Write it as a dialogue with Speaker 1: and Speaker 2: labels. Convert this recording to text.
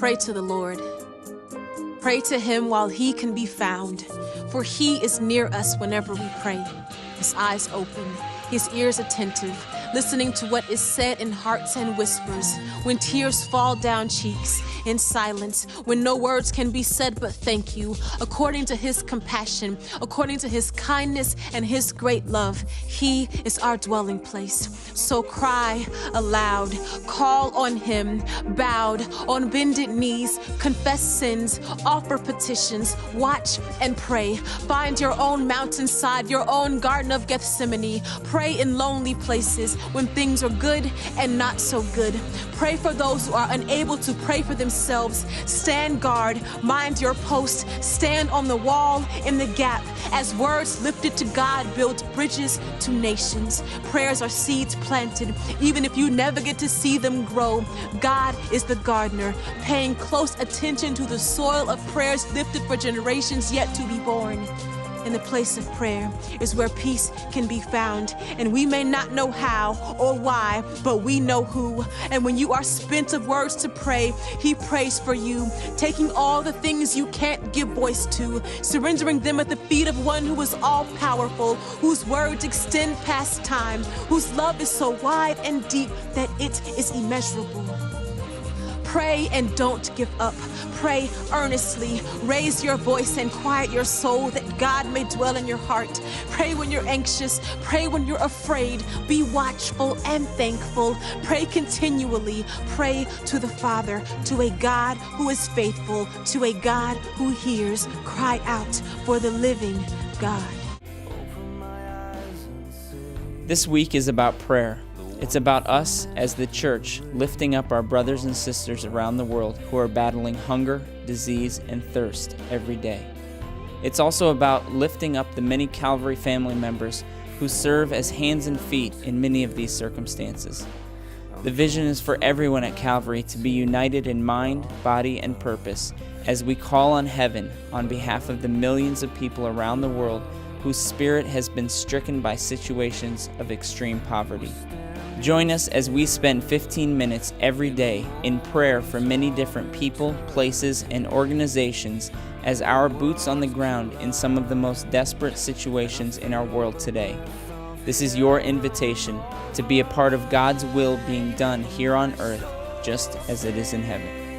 Speaker 1: Pray to the Lord. Pray to him while he can be found, for he is near us whenever we pray. His eyes open, his ears attentive, listening to what is said in hearts and whispers, when tears fall down cheeks, in silence, when no words can be said but thank you, according to his compassion, according to his kindness and his great love. He is our dwelling place. So cry aloud, call on him, bowed on bended knees, confess sins, offer petitions, watch and pray. Find your own mountainside, your own Garden of Gethsemane. Pray in lonely places when things are good and not so good. Pray for those who are unable to pray for themselves. Stand guard, mind your post, stand on the wall in the gap. As words lifted to God build bridges to nations. Prayers are seeds planted, even if you never get to see them grow. God is the gardener, paying close attention to the soil of prayers lifted for generations yet to be born. In the place of prayer is where peace can be found. And we may not know how or why, but we know who. And when you are spent of words to pray, he prays for you, taking all the things you can't give voice to, surrendering them at the feet of one who is all powerful, whose words extend past time, whose love is so wide and deep that it is immeasurable. Pray and don't give up. Pray earnestly. Raise your voice and quiet your soul that God may dwell in your heart. Pray when you're anxious. Pray when you're afraid. Be watchful and thankful. Pray continually. Pray to the Father, to a God who is faithful, to a God who hears. Cry out for the living God.
Speaker 2: This week is about prayer. It's about us as the church lifting up our brothers and sisters around the world who are battling hunger, disease, and thirst every day. It's also about lifting up the many Calvary family members who serve as hands and feet in many of these circumstances. The vision is for everyone at Calvary to be united in mind, body, and purpose as we call on heaven on behalf of the millions of people around the world whose spirit has been stricken by situations of extreme poverty. Join us as we spend 15 minutes every day in prayer for many different people, places, and organizations as our boots on the ground in some of the most desperate situations in our world today. This is your invitation to be a part of God's will being done here on earth, just as it is in heaven.